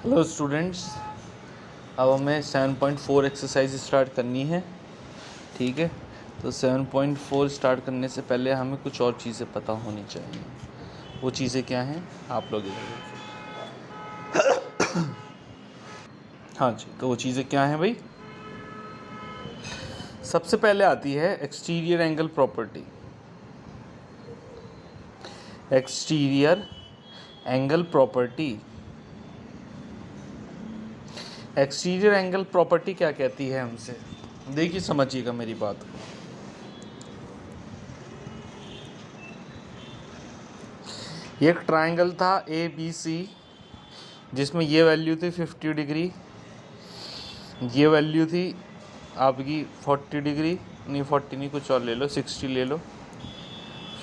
Hello students, अब हमें 7.4 exercise start करनी है। ठीक है, तो 7.4 स्टार्ट करने से पहले हमें कुछ और चीज़ें पता होनी चाहिए। वो चीज़ें क्या हैं आप लोग इधर देखिए। हाँ जी, तो वो चीज़ें क्या हैं भाई? सबसे पहले आती है exterior angle property. Exterior angle property, exterior angle property क्या कहती है हमसे? देखिए, समझिएगा मेरी बात को। एक ट्रायंगल था ABC, जिसमें ये वैल्यू थी 50 डिग्री, ये वैल्यू थी आपकी 40 डिग्री, नहीं 40 नहीं, कुछ और ले लो, 60 ले लो,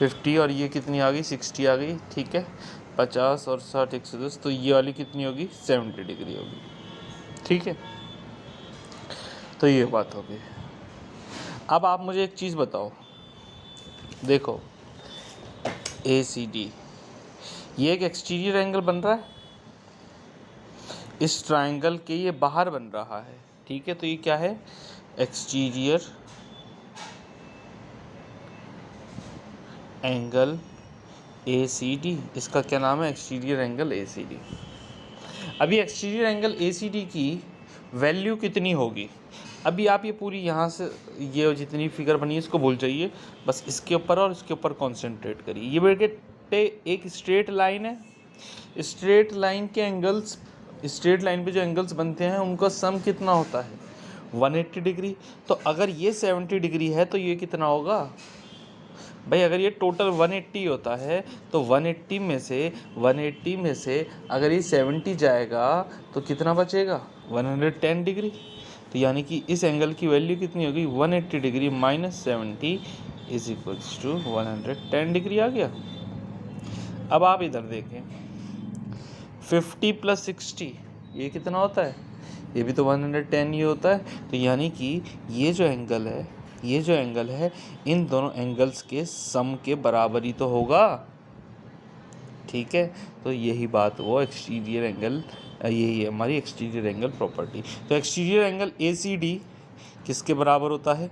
50 और ये कितनी आ गई, 60 आ गई। ठीक है, 50 और 60 110, तो ये वाली कितनी होगी, 70 डिग्री होगी। ठीक है, तो ये बात होगी। अब आप मुझे एक चीज़ बताओ, देखो ACD ये एक एक्सटीरियर एंगल बन रहा है, इस ट्रायंगल के ये बाहर बन रहा है। ठीक है, तो ये क्या है, एक्सटीरियर एंगल ACD। इसका क्या नाम है, एक्सटीरियर एंगल ACD। अभी एक्सटीरियर एंगल ACD की वैल्यू कितनी होगी? अभी आप ये पूरी यहाँ से ये जितनी फिगर बनी है इसको भूल जाइए, बस इसके ऊपर और इसके ऊपर कंसंट्रेट करिए। ये बेटे एक स्ट्रेट लाइन है, स्ट्रेट लाइन के एंगल्स, स्ट्रेट लाइन पे जो एंगल्स बनते हैं उनका सम कितना होता है, 180 डिग्री। तो अगर ये 70 डिग्री है तो ये कितना होगा भाई? अगर ये टोटल 180 होता है तो 180 में से अगर ये 70 जाएगा तो कितना बचेगा, 110 डिग्री। तो यानी कि इस एंगल की वैल्यू कितनी होगी, 180 degree minus 70 is equals to 110 degree आ गया। अब आप इधर देखें, 50 प्लस 60 ये कितना होता है, ये भी तो 110 ही होता है। तो यानी कि ये जो एंगल है, ये जो एंगल है, इन दोनों एंगल्स के सम के बराबर ही तो होगा। ठीक है, तो यही बात वो एक्सटीरियर एंगल, यही है हमारी एक्सटीरियर एंगल प्रॉपर्टी। तो एक्सटीरियर एंगल ACD किसके बराबर होता है?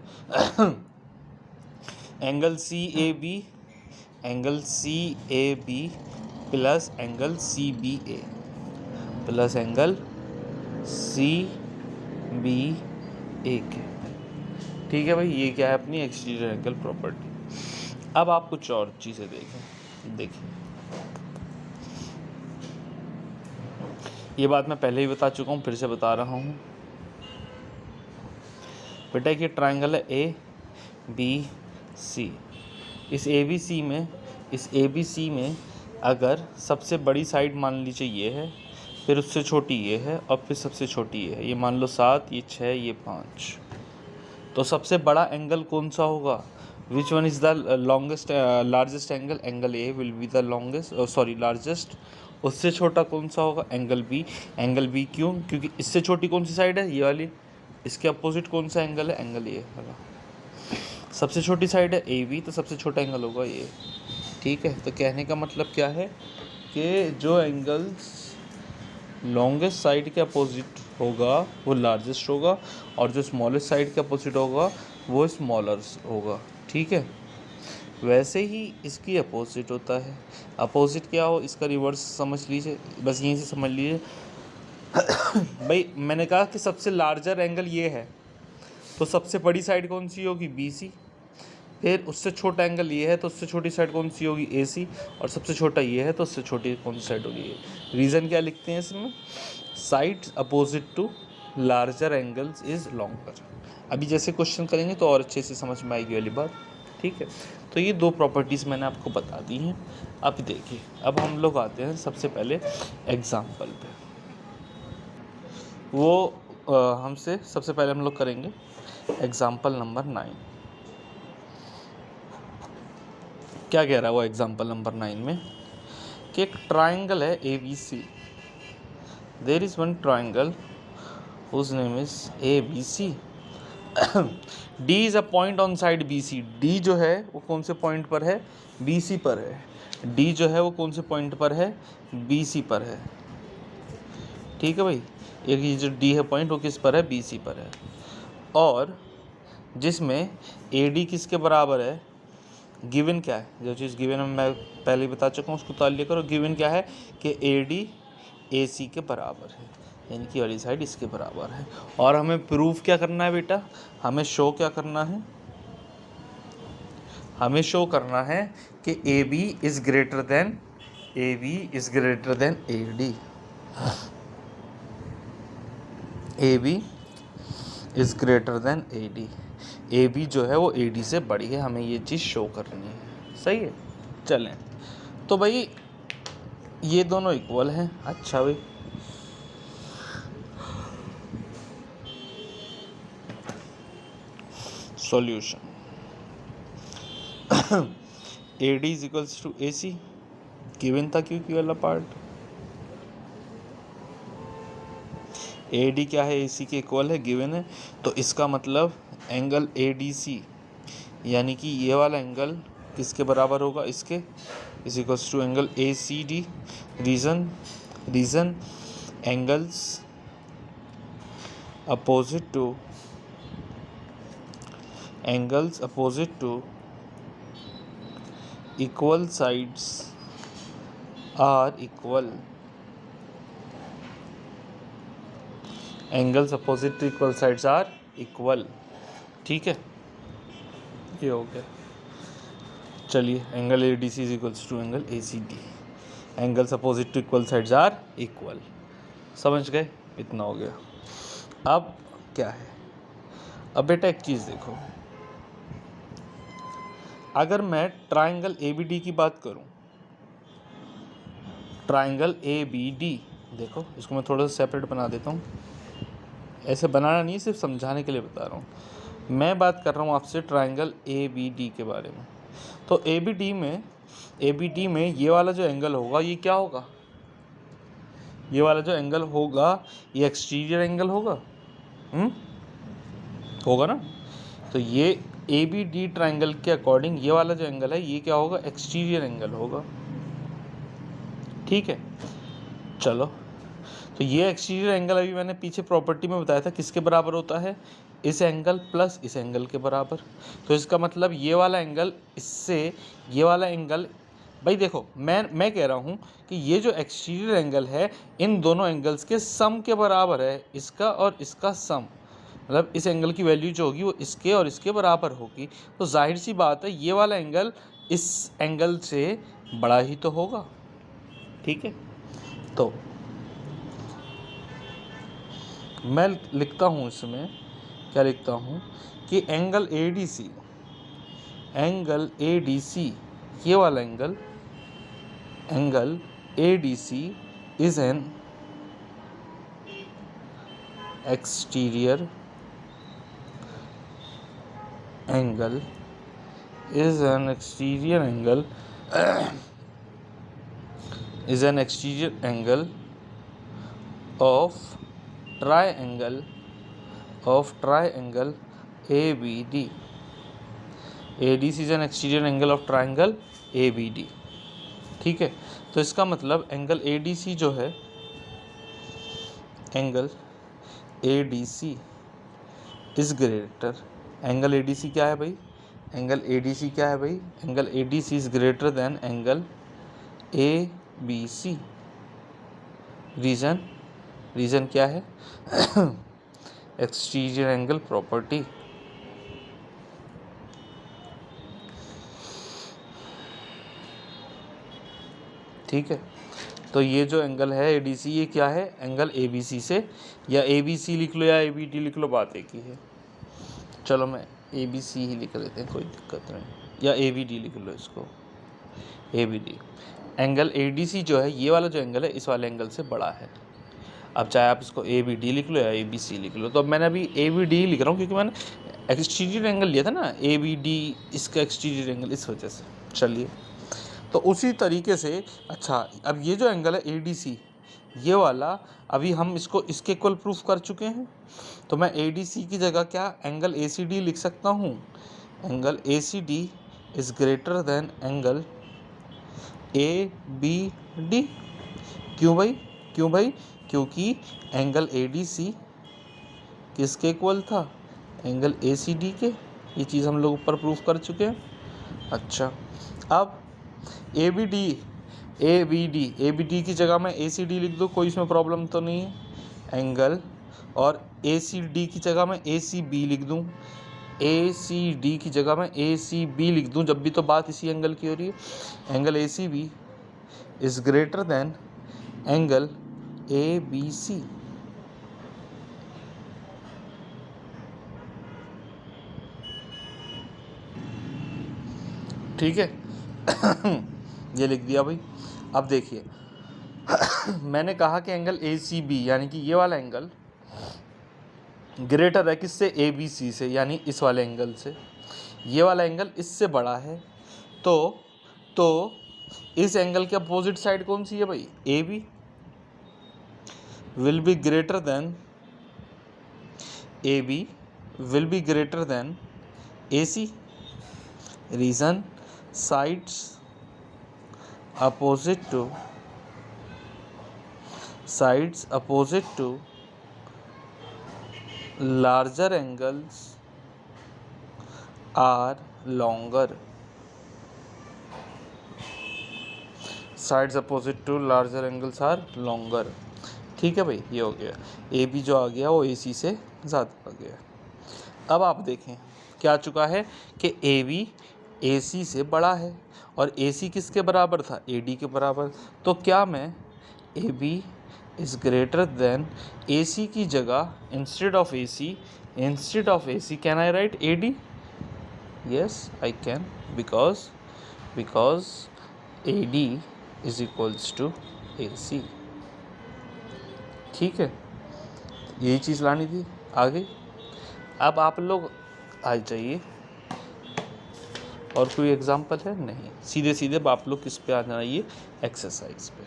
Angle CAB, angle CAB plus angle CBA plus angle CBA के। ठीक है भाई, ये क्या है अपनी एक्सटीरियर एंगल प्रॉपर्टी। अब आप कुछ और चीज़ें देखें। देखिए, ये बात मैं पहले ही बता चुका हूँ, फिर से बता रहा हूँ बेटा कि ट्रायंगल है ABC। इस ABC में अगर सबसे बड़ी साइड मान लीजिए ये है, फिर उससे छोटी ये है और फिर सबसे छोटी ये मान लो 7, ये 6, ये 5, तो सबसे बड़ा एंगल कौन सा होगा? Which one is the largest angle? Angle A will be the largest. उससे छोटा कौन सा होगा? Angle B। एंगल B क्यों? क्योंकि इससे छोटी कौन सी साइड है, ये वाली। इसके अपोजिट कौन सा एंगल है? एंगल A वाला। सबसे छोटी साइड है AB, तो सबसे छोटा एंगल होगा ये। ठीक है, तो कहने का मतलब क्या है कि जो एंगल्स लॉन्गेस्ट साइड के अपोजिट होगा वो लार्जेस्ट होगा, और जो स्मॉलेस्ट साइड के अपोजिट होगा वो स्मॉलर होगा। ठीक है, वैसे ही इसकी अपोजिट होता है। अपोजिट क्या हो, इसका रिवर्स समझ लीजिए, बस यहीं से समझ लीजिए। भाई मैंने कहा कि सबसे लार्जर एंगल ये है, तो सबसे बड़ी साइड कौन सी होगी? BC। फिर उससे छोटा एंगल ये है, तो उससे छोटी साइड कौन सी होगी? AC। और सबसे छोटा ये है, तो उससे छोटी कौन सी साइड होगी? ये। रीज़न क्या लिखते हैं इसमें? Side opposite to larger angles is longer. अभी जैसे क्वेश्चन करेंगे तो और अच्छे से समझ में आएगी वाली बात। ठीक है, तो ये दो प्रॉपर्टीज़ मैंने आपको बता दी हैं। अब देखिए, अब हम लोग आते हैं सबसे पहले एग्जाम्पल पे। वो हमसे सबसे पहले हम लोग करेंगे एग्जाम्पल नंबर 9। क्या कह रहा है वो एग्जाम्पल नंबर 9 में कि एक ट्राइंगल है ABC। There is one triangle whose name is ABC। D is a point on side BC। D जो है वो कौन से पॉइंट पर है? BC पर है। D जो है वो कौन से पॉइंट पर है? BC पर है। ठीक है भाई। एक ये जो डी है पॉइंट वो किस पर है, बी सी पर है। और जिसमें ए डी किसके बराबर है, गिवन क्या है, जो चीज़ गिवन में मैं पहले ही बता चुका हूँ उसको तालिए करो। गिवन क्या है कि ए डी ए सी के बराबर है, यानी कि वाली साइड इसके बराबर है। और हमें प्रूफ क्या करना है बेटा, हमें शो क्या करना है, हमें शो करना है कि A B is greater than A D, A B is greater than A D, A B जो है वो ए डी से बड़ी है, हमें ये चीज़ शो करनी है। सही है, चलें। तो भाई ये दोनों इक्वल हैं। अच्छा भाई, solution A D is equals to A C, given था क्योंकि वाला पार्ट। ए डी क्या है, ए सी के इक्वल है, गिवन है। तो इसका मतलब एंगल ए डी सी यानी कि ये वाला एंगल किसके बराबर होगा, इसके, is equals to angle A C D. Reason angles opposite to equal sides are equal, angles opposite to equal sides are equal. ठीक है, ये हो गया। चलिए, angle A D C is equals to angle A C D, angles opposite to equal sides are equal. समझ गए, इतना हो गया। अब क्या है, अब बेटा एक चीज़ देखो, अगर मैं ट्राइंगल ए बी डी की बात करूं, ट्राइंगल ए बी डी, देखो इसको मैं थोड़ा सा सेपरेट बना देता हूं, ऐसे बनाना नहीं, सिर्फ समझाने के लिए बता रहा हूं। मैं बात कर रहा हूं आपसे ट्राइंगल ए बी डी के बारे में। तो ए बी डी में ये वाला जो एंगल होगा ये क्या होगा, ये वाला जो एंगल होगा ये एक्सटीरियर एंगल होगा, होगा ना। तो ये ए बी डी ट्राइंगल के अकॉर्डिंग ये वाला जो एंगल है ये क्या होगा, एक्सटीरियर एंगल होगा। ठीक है, चलो। तो ये एक्सटीरियर एंगल अभी मैंने पीछे प्रॉपर्टी में बताया था किसके बराबर होता है, इस एंगल प्लस इस एंगल के बराबर। तो इसका मतलब ये वाला एंगल इससे ये वाला एंगल, भाई देखो मैं कह रहा हूँ कि ये जो एक्सटीरियर एंगल है इन दोनों एंगल्स के सम के बराबर है, इसका और इसका सम, मतलब इस एंगल की वैल्यू जो होगी वो इसके और इसके बराबर होगी। तो जाहिर सी बात है ये वाला एंगल इस एंगल से बड़ा ही तो होगा। ठीक है, तो मैं लिखता हूँ इसमें, क्या लिखता हूँ कि एंगल ए डी सी ये वाला angle A D C is an exterior angle of triangle ABD. ADC is an exterior angle of triangle ABD. ठीक है, तो इसका मतलब एंगल ADC जो है, angle ADC is greater, angle ADC क्या है भाई, एंगल ADC क्या है भाई, angle ADC is greater than angle ABC। Reason क्या है, एक्सटीरियर एंगल प्रॉपर्टी। ठीक है, तो ये जो एंगल है ADC ये क्या है, एंगल ABC से, या ABC लिख लो या ABD लिख लो, बात एक ही है। चलो मैं ABC ही लिख लेते हैं, कोई दिक्कत नहीं, या ABD लिख लो इसको, ABD। एंगल ADC जो है ये वाला जो एंगल है इस वाले एंगल से बड़ा है। अब चाहे आप इसको ABD लिख लो या ABC लिख लो, तो अब मैंने अभी ABD लिख रहा हूँ क्योंकि मैंने एक्सटीरियर एंगल लिया था ना, ABD इसका एक्सटीरियर एंगल, इस वजह से। चलिए, तो उसी तरीके से, अच्छा अब ये जो एंगल है ADC ये वाला, अभी हम इसको इसके इक्वल प्रूफ कर चुके हैं, तो मैं ADC की जगह क्या एंगल ACD लिख सकता हूँ, angle ACD is greater than angle ABD। क्यों भाई, क्योंकि एंगल ADC किसके इक्वल था, एंगल ACD के। ये चीज़ हम लोग ऊपर प्रूफ कर चुके हैं। अच्छा, अब ABD की जगह में ACD लिख दो, कोई इसमें प्रॉब्लम तो नहीं है। एंगल और ACD की जगह में ACB लिख दूँ, ACD की जगह में ACB लिख दूँ, जब भी तो बात इसी एंगल की हो रही है। Angle ACB is greater than angle ABC। ठीक है। ये लिख दिया भाई। अब देखिए मैंने कहा कि एंगल ACB यानी कि ये वाला एंगल ग्रेटर है किससे, ABC से, यानी इस वाले एंगल से। ये वाला एंगल इससे बड़ा है, तो इस एंगल के अपोजिट साइड कौन सी है भाई, AB will be greater than AC। Reason, sides opposite to larger angles are longer। sides opposite to larger angles are longer। ठीक है भाई, ये हो गया। AB जो आ गया वो AC से ज़्यादा आ गया। अब आप देखें क्या चुका है कि AB AC से बड़ा है और AC किसके बराबर था, AD के बराबर। तो क्या मैं AB is greater than AC की जगह instead of AC can I write AD? Yes I can, because AD is equals to AC। ठीक है, यही चीज़ लानी थी आगे। अब आप लोग आ जाइए, और कोई एग्जाम्पल है नहीं, सीधे आप लोग किस पे आ जाइए, एक्सरसाइज पे।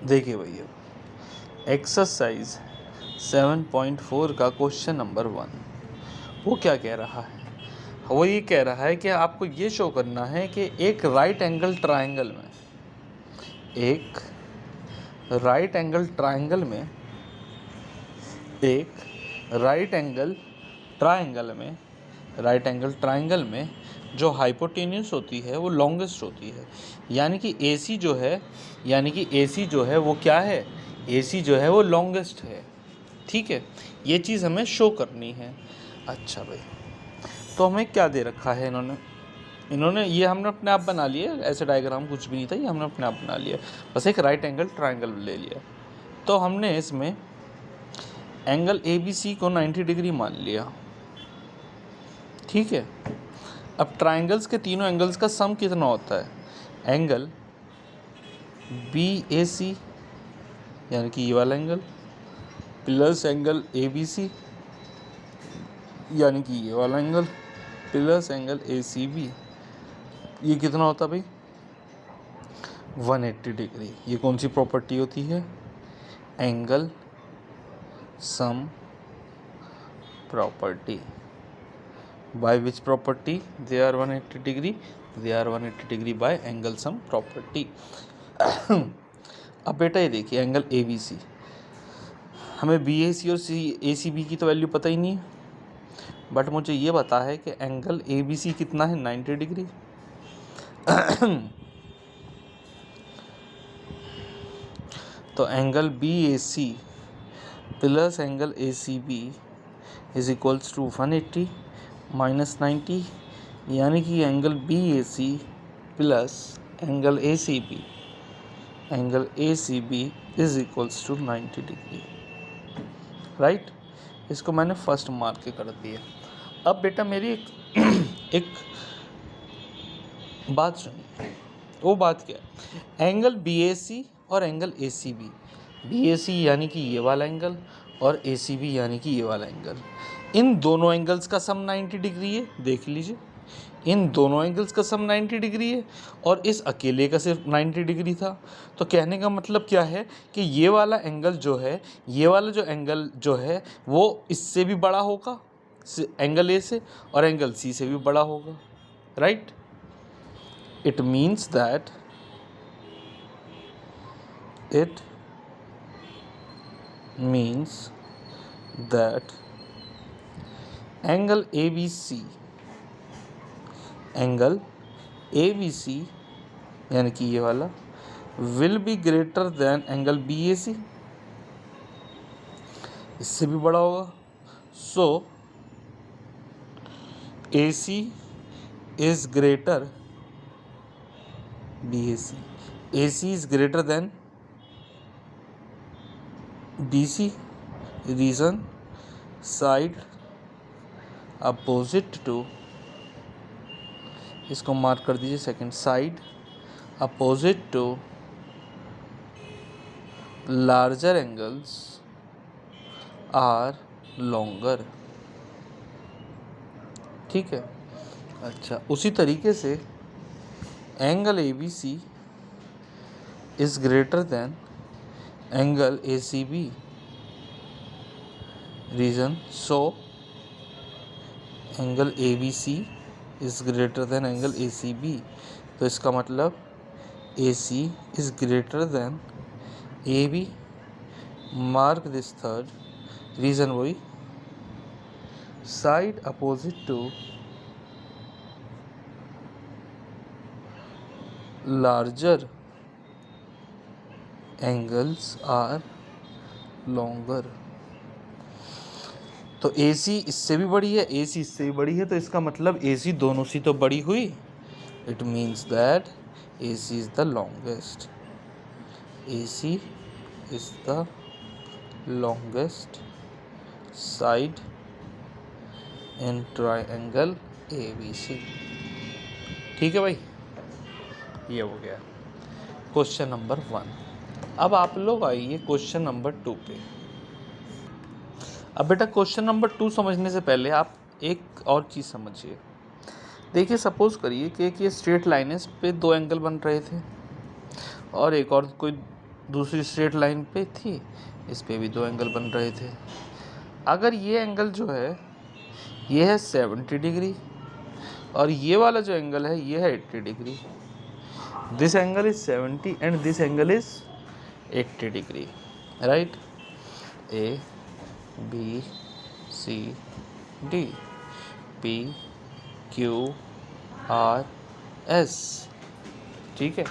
देखिए भैया, एक्सरसाइज 7.4 का क्वेश्चन नंबर 1 वो क्या कह रहा है, वो ये कह रहा है कि आपको ये शो करना है कि एक राइट एंगल ट्रायंगल में जो हाइपोटेन्यूस होती है वो लॉन्गेस्ट होती है। यानी कि AC जो है वो क्या है, AC जो है वो लॉन्गेस्ट है। ठीक है, ये चीज़ हमें शो करनी है। अच्छा भाई, तो हमें क्या दे रखा है इन्होंने ये हमने अपने आप बना लिया, ऐसे डायग्राम कुछ भी नहीं था, ये हमने अपने आप बना लिया, बस एक राइट एंगल ट्रायंगल ले लिया। तो हमने इसमें एंगल ABC को 90 डिग्री मान लिया। ठीक है, अब ट्रायंगल्स के तीनों एंगल्स का सम कितना होता है, एंगल BAC यानी कि ये वाला एंगल प्लस एंगल ABC यानी कि ये वाला एंगल प्लस एंगल ACB, ये कितना होता भाई, 180 डिग्री। ये कौन सी प्रॉपर्टी होती है, angle sum property. By which property they are 180 degree, they are 180 degree by angle sum property. अब बेटा ये देखिए, एंगल ABC, हमें BAC और ACB की तो वैल्यू पता ही नहीं है, बट मुझे ये पता है कि एंगल ABC कितना है, 90 डिग्री। तो angle BAC plus angle ACB is equals to 180 minus 90, यानी कि angle BAC plus angle ACB is equals to 90 degree. Right, इसको मैंने फर्स्ट मार्क के कर दिया। अब बेटा मेरी एक बात सुनिए, वो बात क्या है, एंगल BAC और एंगल ACB, BAC यानी कि ये वाला एंगल और ACB यानी कि ये वाला एंगल, इन दोनों एंगल्स का सम 90 डिग्री है। देख लीजिए, इन दोनों एंगल्स का सम 90 डिग्री है और इस अकेले का सिर्फ 90 डिग्री था। तो कहने का मतलब क्या है कि ये वाला एंगल जो है, ये वाला जो एंगल जो है वो इससे भी बड़ा होगा, एंगल A से, और एंगल C से भी बड़ा होगा। Right, it means that means that angle ABC यानी कि ये वाला will be greater than angle BAC, इससे भी बड़ा होगा. So AC is greater BAC. AC is greater than BC. Reason side opposite to, इसको मार्क कर दीजिए second, side opposite to larger angles are longer. ठीक है. अच्छा, उसी तरीके से angle ABC is greater than angle ACB. Reason so angle ABC is greater than angle ACB. तो इसका मतलब AC is greater than AB. Mark this third. Reason वही, side opposite to larger angles are longer. तो AC इससे भी बड़ी है, AC इससे भी बड़ी है, तो इसका मतलब AC दोनों से तो बड़ी हुई. It means that AC is the longest. AC is the longest side in triangle ABC. ठीक है भाई, ये हो गया क्वेश्चन नंबर 1. अब आप लोग आइए क्वेश्चन नंबर 2 पे. अब बेटा क्वेश्चन नंबर 2 समझने से पहले आप एक और चीज़ समझिए. देखिए, सपोज करिए कि एक ये स्ट्रेट लाइन है, इस पे 2 एंगल बन रहे थे, और एक और कोई दूसरी स्ट्रेट लाइन पे थी, इस पे भी 2 एंगल बन रहे थे. अगर ये एंगल जो है ये है 70 डिग्री, और ये वाला जो एंगल है ये है 80 degree. This angle is 70 and this angle is 80 degree, right. A B C D P Q R S. ठीक है.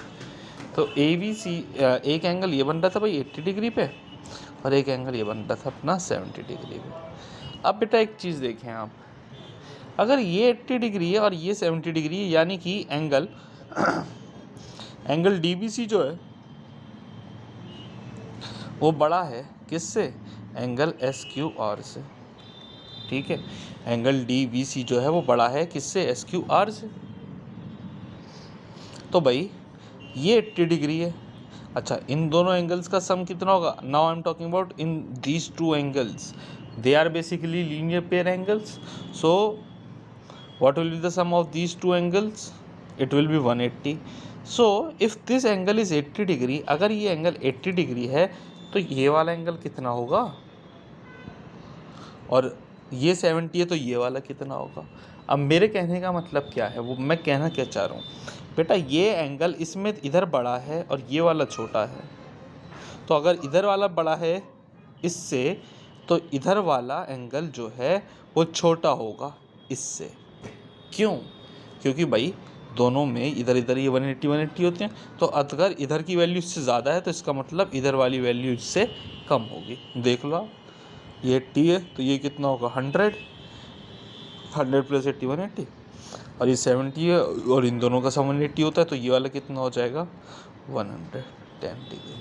तो ABC एक एंगल ये बन रहा था भाई 80 डिग्री पे, और एक एंगल ये बन रहा था अपना 70 डिग्री पे. अब बेटा एक चीज़ देखें आप, अगर ये 80 डिग्री है और ये 70 डिग्री है, यानी कि एंगल DBC जो है वो बड़ा है किससे? एंगल SQR से. ठीक है. एंगल DBC जो है वो बड़ा है किससे? SQR से. तो भाई ये 80 डिग्री है. अच्छा, इन दोनों एंगल्स का सम कितना होगा? Now I am talking about in these 2 angles, they are basically linear pair angles. So what will be the sum of these 2 angles? It will be 180. So if this angle is 80 degree, अगर ये angle 80 degree है तो ये वाला angle कितना होगा? और ये 70 है तो ये वाला कितना होगा? अब मेरे कहने का मतलब क्या है, वो मैं कहना क्या चाह रहा हूँ बेटा, ये एंगल इसमें इधर बड़ा है और ये वाला छोटा है. तो अगर इधर वाला बड़ा है इससे, तो इधर वाला एंगल जो है वो छोटा होगा इससे. क्यों? क्योंकि भाई दोनों में इधर इधर ये 180 होते हैं. तो अगर इधर की वैल्यू इससे ज़्यादा है तो इसका मतलब इधर वाली वैल्यू इससे कम होगी. देख लो, ये 80 है तो ये कितना होगा? 100 प्लस 80 180, और ये 70 है और इन दोनों का सम 180 होता है, तो ये वाला कितना हो जाएगा? 110 डिग्री.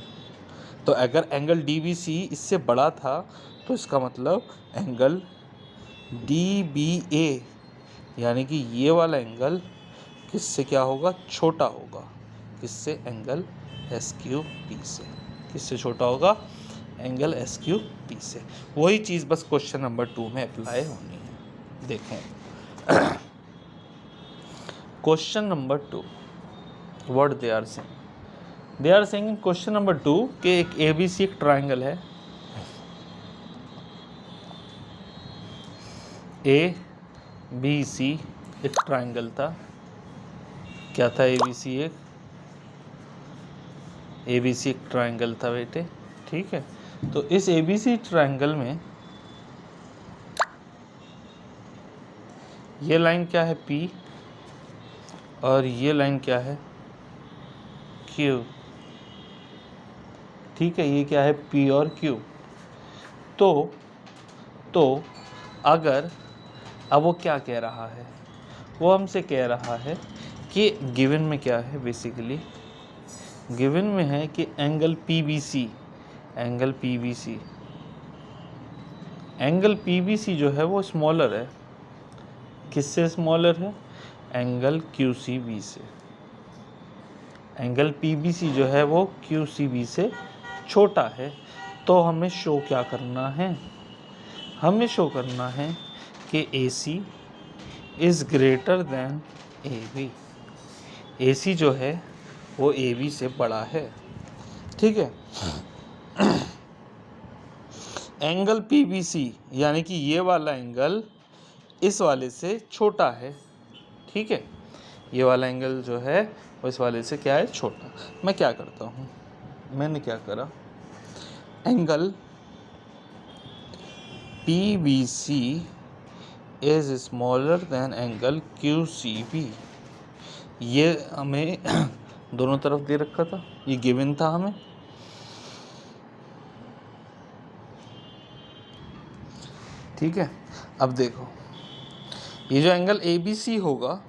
तो अगर एंगल DBC इससे बड़ा था तो इसका मतलब एंगल DBA यानी कि ये वाला एंगल किससे क्या होगा? छोटा होगा. किससे? एंगल SQP से. किससे छोटा होगा? एंगल SQP से. वही चीज़ बस क्वेश्चन नंबर 2 में अप्लाई होनी है. देखें question number 2, what they are saying in question number 2 कि एक ABC एक ट्राइंगल है. ABC एक ट्राइंगल था. क्या था? ABC एक ट्राइंगल था बेटे. ठीक है. तो इस ABC ट्रायंगल में ये लाइन क्या है P और ये लाइन क्या है Q। ठीक है, ये क्या है P और Q। तो अगर अब वो क्या कह रहा है, वो हमसे कह रहा है कि गिवन में क्या है, बेसिकली गिवन में है कि एंगल PBC जो है वो स्मॉलर है। किससे स्मॉलर है? एंगल QCB से। एंगल PBC जो है वो QCB से छोटा है। तो हमें शो क्या करना है? हमें शो करना है कि AC is greater than AB। AC जो है वो AB से बड़ा है। ठीक है, एंगल PBC यानी कि ये वाला एंगल इस वाले से छोटा है। ठीक है, ये वाला एंगल जो है वो इस वाले से क्या है, छोटा। मैं क्या करता हूँ, मैंने क्या करा, angle PBC is smaller than angle QCB। ये हमें दोनों तरफ दे रखा था, ये गिवन था हमें। ठीक है, अब देखो ये जो एंगल ABC होगा,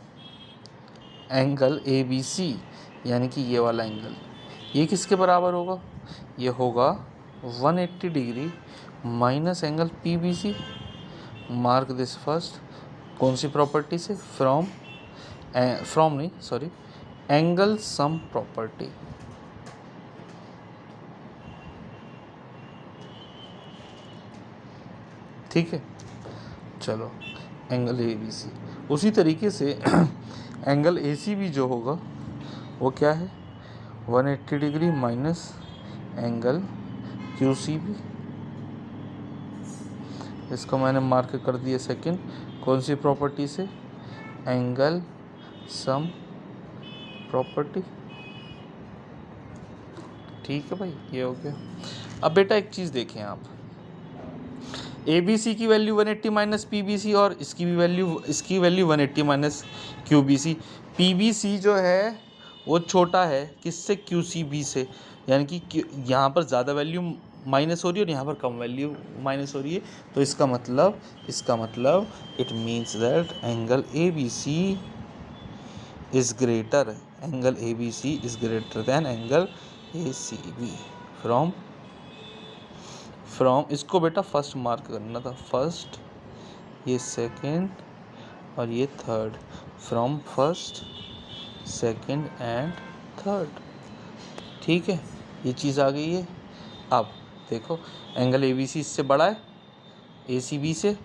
एंगल ABC यानी कि ये वाला एंगल, ये किसके बराबर होगा? ये होगा 180 degree minus angle PBC। Mark this first. कौन सी प्रॉपर्टी से? Angle sum property. ठीक है, चलो एंगल ABC। उसी तरीके से एंगल ACB जो होगा वो क्या है? 180 डिग्री माइनस एंगल QCB। इसको मैंने मार्क कर दिया सेकंड। कौन सी प्रॉपर्टी से? Angle sum property. ठीक है भाई, ये हो गया। अब बेटा एक चीज़ देखें आप, ABC की वैल्यू 180 माइनस PBC और इसकी वैल्यू 180 माइनस QBC। PBC जो है वो छोटा है किससे? QCB से। यानी कि यहाँ पर ज़्यादा वैल्यू माइनस हो रही है और यहाँ पर कम वैल्यू माइनस हो रही है। तो इसका मतलब it means that angle ABC is greater than angle ACB from इसको बेटा फर्स्ट मार्क करना था, फर्स्ट, ये सेकंड और ये third. From first, second and third. ठीक है, ये चीज़ आ गई है। अब देखो एंगल ABC इससे बड़ा है ACB से,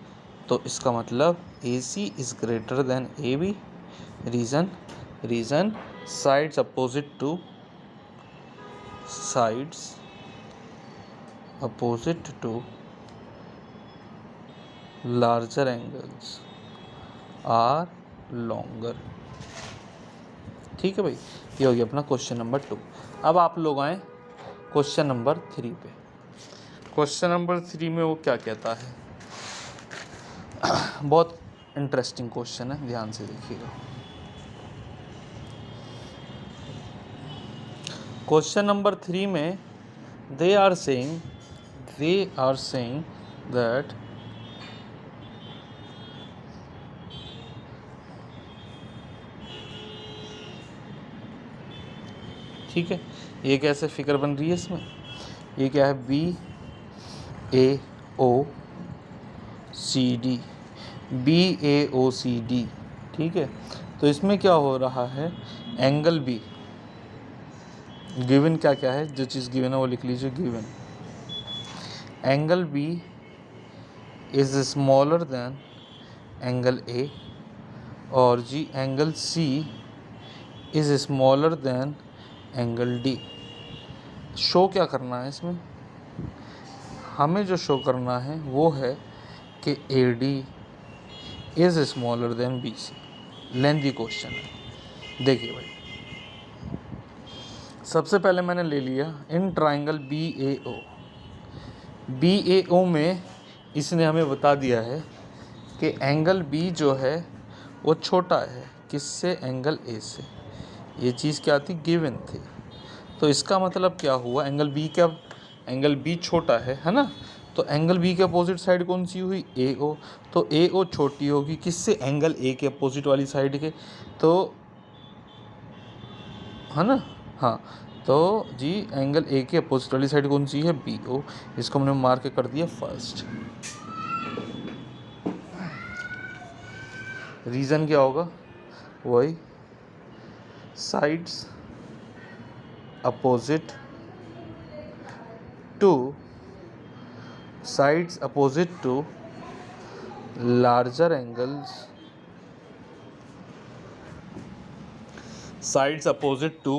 तो इसका मतलब AC is greater than AB। Reason sides opposite to larger angles are longer। ठीक है भाई, ये हो गया अपना क्वेश्चन नंबर 2। अब आप लोग आए क्वेश्चन नंबर 3 पे। क्वेश्चन नंबर 3 में वो क्या कहता है, बहुत इंटरेस्टिंग क्वेश्चन है, ध्यान से देखिएगा। क्वेश्चन नंबर 3 में they are saying that ठीक है, ये कैसे फिगर बन रही है इसमें, ये क्या है BAOCD। ठीक है, तो इसमें क्या हो रहा है, एंगल B गिवन क्या है, जो चीज़ गिवन है वो लिख लीजिए। Given angle B is smaller than angle A और जी angle C is smaller than angle D। Show क्या करना है इसमें, हमें जो शो करना है वो है कि AD is smaller then BC। Lengthy question है। देखिए भाई, सबसे पहले मैंने ले लिया इन ट्राइंगल BAO। बी ए ओ में इसने हमें बता दिया है कि एंगल बी जो है वो छोटा है किससे, एंगल ए से। ये चीज़ क्या थी, गिवन थी। तो इसका मतलब क्या हुआ, एंगल बी छोटा है ना। तो एंगल बी के अपोजिट साइड कौन सी हुई, ए ओ। तो ए ओ छोटी होगी किससे, एंगल ए के अपोजिट वाली साइड के। तो है ना, हाँ। तो जी एंगल ए के अपोजिट वाली साइड कौन सी है, बी ओ। इसको हमने मार्क कर दिया फर्स्ट। रीज़न क्या होगा, वही sides opposite to larger angles, sides opposite to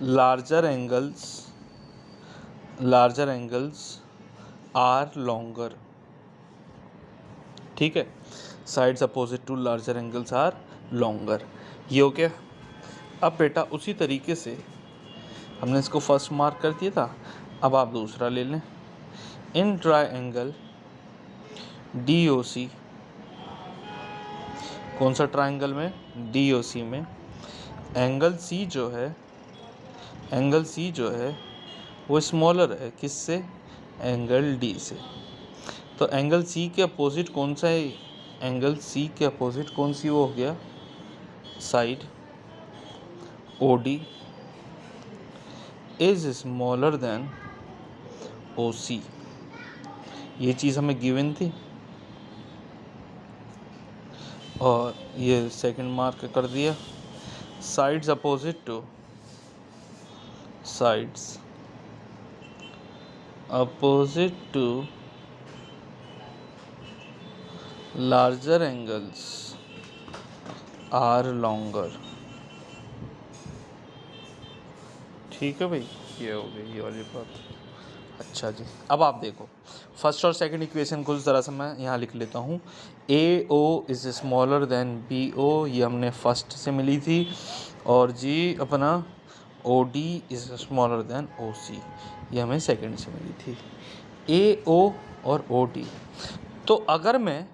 larger angles are longer। ठीक है, sides opposite to larger angles are longer. ये हो गया। अब बेटा उसी तरीके से हमने इसको फर्स्ट मार्क कर दिया था, अब आप दूसरा ले लें। इन ट्रायंगल DOC, कौन सा ट्रायंगल में, DOC में एंगल C जो है वो स्मॉलर है किससे, एंगल D से। तो एंगल C के अपोजिट कौन सा है, एंगल C के अपोजिट कौन सी वो हो गया, side OD is smaller then OC। ये चीज़ हमें गिवन थी और ये सेकंड मार्क कर दिया। Sides opposite to larger angles are longer. ठीक है भाई, ये हो गई ये वाली बात। अच्छा जी, अब आप देखो फर्स्ट और सेकंड इक्वेशन को ज़रा सा मैं यहाँ लिख लेता हूँ। A O is smaller than B O, ये हमने फर्स्ट से मिली थी। और जी अपना O D is smaller than O C, ये हमें सेकंड से मिली थी। ए ओ और ओ डी, तो अगर मैं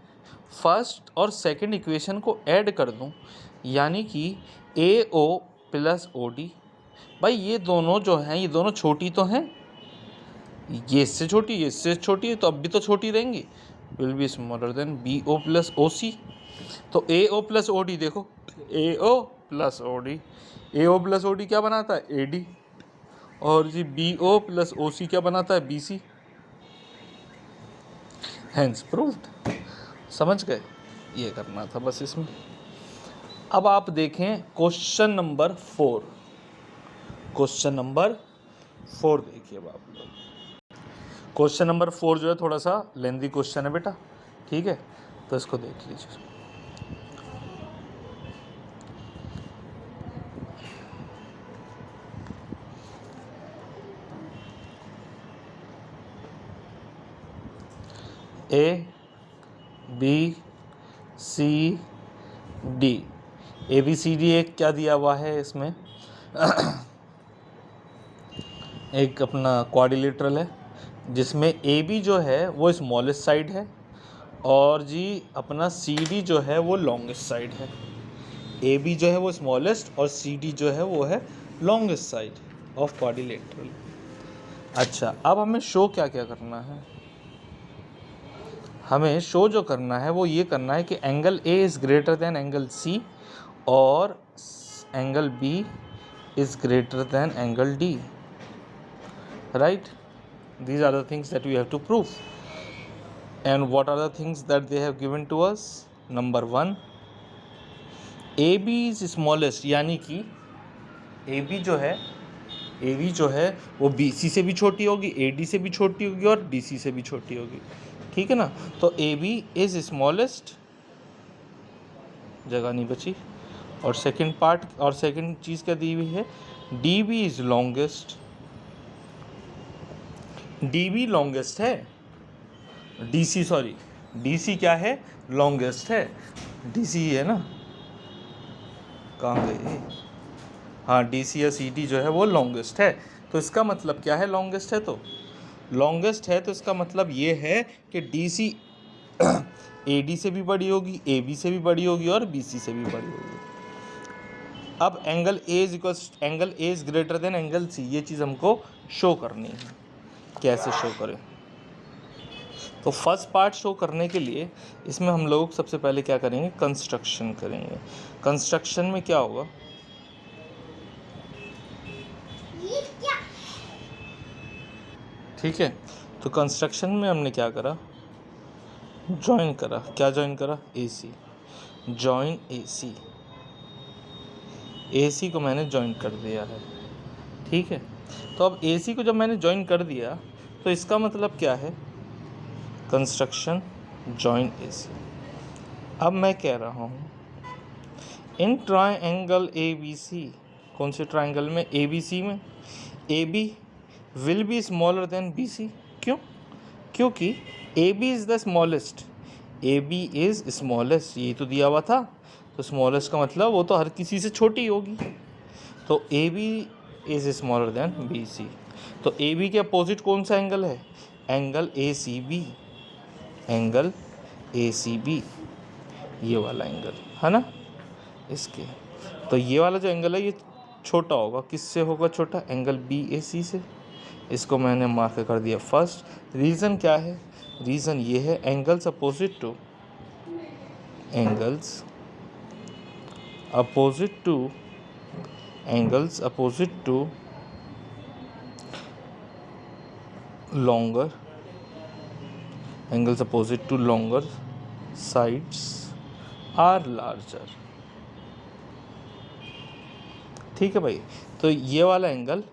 फर्स्ट और सेकंड इक्वेशन को ऐड कर दूं, यानी कि ए ओ प्लस ओ डी, भाई ये दोनों जो हैं ये दोनों छोटी तो हैं, ये इससे छोटी ये इससे छोटी है, तो अब भी तो छोटी रहेंगी, will be smaller than B O plus O C. तो A O plus O D, देखो A O plus O D, A O plus O D क्या बनाता है, ए डी। और G B O plus O सी क्या बनाता है, B C. Hence proved. समझ गए, ये करना था बस इसमें। अब आप देखें क्वेश्चन नंबर 4। क्वेश्चन नंबर 4 देखिए अब आप लोग। क्वेश्चन नंबर 4 जो है थोड़ा सा लेंदी क्वेश्चन है बेटा, ठीक है, तो इसको देख लीजिए। A B C D, A B C D एक क्या दिया हुआ है इसमें एक अपना क्वाड्रिलेटरल है जिसमें ए बी जो है वो स्मॉलेस्ट साइड है और जी अपना सी डी जो है वो लॉन्गेस्ट साइड है। ए बी जो है वो स्मॉलेस्ट और सी डी जो है वो है लॉन्गेस्ट साइड ऑफ क्वाड्रिलेटरल। अच्छा, अब हमें शो क्या क्या करना है, हमें शो जो करना है वो ये करना है कि angle A is greater than angle C और angle B is greater than angle D, right? These are the things that we have to prove. And what are the things that they have given to us? Number 1, AB is smallest, यानी कि AB जो है वो BC से भी छोटी होगी, AD से भी छोटी होगी और DC से भी छोटी होगी, ठीक है ना। तो AB is smallest, जगह नहीं बची। और सेकंड चीज़ क्या दी हुई है, DB is longest, DB longest है, DC क्या है, लॉन्गेस्ट है, DC है ना, कहाँ गए, हाँ DC या CD जो है वो लॉन्गेस्ट है। तो इसका मतलब क्या है, लॉन्गेस्ट है, तो लॉन्गेस्ट है तो इसका मतलब ये है कि डी सी ए डी से भी बड़ी होगी, ए बी से भी बड़ी होगी और बी सी से भी बड़ी होगी। अब angle A is greater than angle C, ये चीज़ हमको शो करनी है। कैसे शो करें? तो फर्स्ट पार्ट शो करने के लिए इसमें हम लोग सबसे पहले क्या करेंगे, कंस्ट्रक्शन करेंगे। कंस्ट्रक्शन में क्या होगा, ठीक है। तो कंस्ट्रक्शन में हमने क्या करा, ज्वाइन करा। क्या ज्वाइन करा? ए सी, ज्वाइन ए सी। ए सी को मैंने ज्वाइन कर दिया है, ठीक है। तो अब ए सी को जब मैंने ज्वाइन कर दिया तो इसका मतलब क्या है, कंस्ट्रक्शन ज्वाइन ए सी। अब मैं कह रहा हूँ इन ट्राइंगल ए बी सी, कौन से ट्राइंगल में? ए बी सी में A B will be smaller than B C. क्यों? क्योंकि A B is the smallest, A B is smallest, ये तो दिया हुआ था। तो स्मॉलेस्ट का मतलब वो तो हर किसी से छोटी होगी। तो A B is smaller than B C. तो ए बी के अपोजिट कौन सा एंगल है? Angle A C B, angle A C B, ये वाला एंगल है ना इसके। तो ये वाला जो एंगल है ये छोटा होगा, किससे होगा छोटा? एंगल बी ए सी से। इसको मैंने मार्क कर दिया फर्स्ट। रीज़न क्या है? रीज़न ये है angles opposite to angles opposite to longer angles opposite to longer sides are larger। ठीक है भाई। तो ये वाला एंगल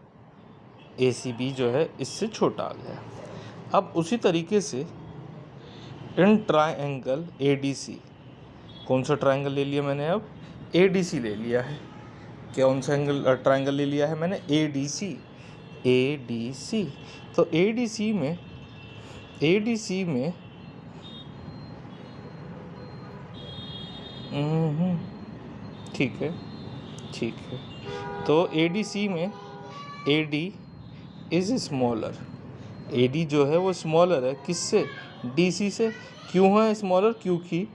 ए सी बी जो है इससे छोटा आ गया। अब उसी तरीके से इन ट्राइंगल ए डी सी, कौन सा ट्राइंगल ले लिया मैंने? अब ए डी सी ले लिया है। कौन सा एंगल ट्राइंगल ले लिया है मैंने? A D C, A D C. तो ए डी सी में ठीक है। तो ए डी सी में A D is smaller, A D जो है वो स्मॉलर है किससे? डी सी से। क्यों है स्मॉलर? क्योंकि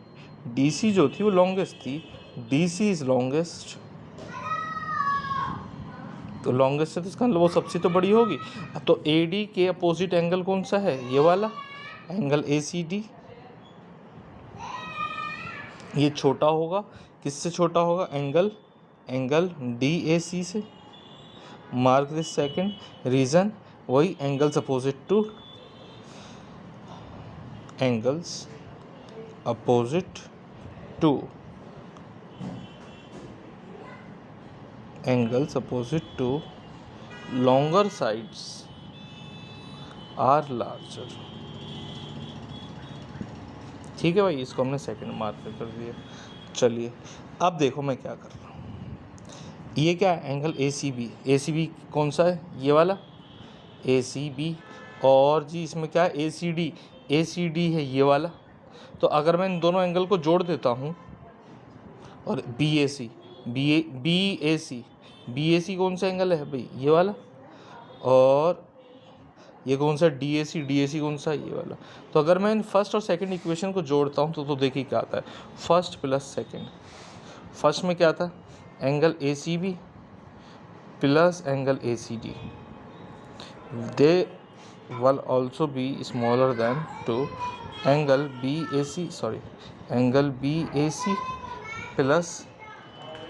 डी सी जो थी वो लॉन्गेस्ट थी, डी सी इज़ लॉन्गेस्ट। तो लॉन्गेस्ट है तो इसका मतलब वो सबसे तो बड़ी होगी। तो ए डी के अपोजिट एंगल कौन सा है? ये वाला एंगल ए सी डी। ये छोटा होगा, किससे छोटा होगा? एंगल डी ए सी से। Mark this second. रीज़न वही angles opposite to longer sides are larger। ठीक है भाई, इसको हमने सेकंड मार्क कर दिया। चलिए अब देखो मैं क्या कर रहा हूँ। ये क्या है? Angle A C B. A C B कौन सा है? ये वाला ए सी बी। और जी इसमें क्या है? ए C D. A C D है ये वाला। तो अगर मैं इन दोनों एंगल को जोड़ देता हूँ और बी ए सी कौन सा एंगल है भाई? ये वाला। और ये कौन सा? डी ए सी कौन सा? ये वाला। तो अगर मैं इन फर्स्ट और सेकंड इक्वेशन को जोड़ता हूँ तो देखिए क्या आता है, फर्स्ट प्लस सेकंड। फर्स्ट में क्या था? Angle A C B plus angle A C D, they will also be smaller than to angle BAC plus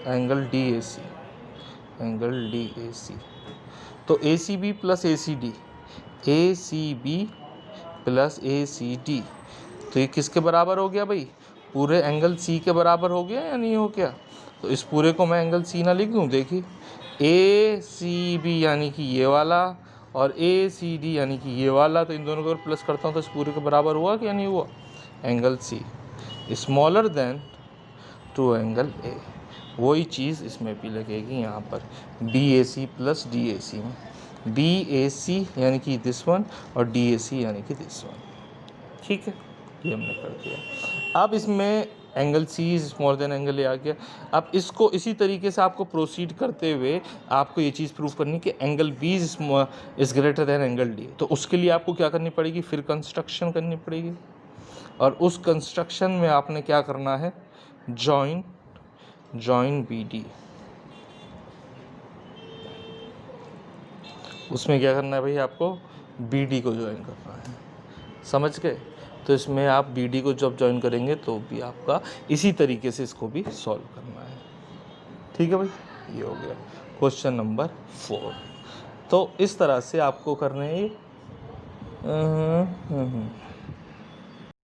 angle DAC। तो ACB plus ACD plus ACD, तो ये किसके बराबर हो गया भाई? पूरे एंगल C के बराबर हो गया या नहीं हो गया? तो इस पूरे को मैं एंगल C ना लिख दूँ? देखिए ACB यानी कि ये वाला और ACD यानी कि ये वाला। तो इन दोनों को प्लस करता हूँ तो इस पूरे के बराबर हुआ कि नहीं हुआ? Angle C smaller than to angle A। वही चीज़ इसमें भी लगेगी यहाँ पर, BAC प्लस DAC में। BAC यानी कि दिस वन और DAC यानी कि दिस वन। ठीक है, ये हमने कर दिया। अब इसमें angle C is smaller than angle A आ गया। अब इसको इसी तरीके से आपको प्रोसीड करते हुए आपको ये चीज़ प्रूव करनी कि angle B is greater than angle D. तो उसके लिए आपको क्या करनी पड़ेगी, फिर कंस्ट्रक्शन करनी पड़ेगी, और उस कंस्ट्रक्शन में आपने क्या करना है, जॉइन बी डी। उसमें क्या करना है भाई, आपको बी डी को ज्वाइन करना है, समझ गए। तो इसमें आप बी डी को जब ज्वाइन करेंगे तो भी आपका इसी तरीके से इसको भी सॉल्व करना है। ठीक है भाई, ये हो गया क्वेश्चन नंबर 4। तो इस तरह से आपको करने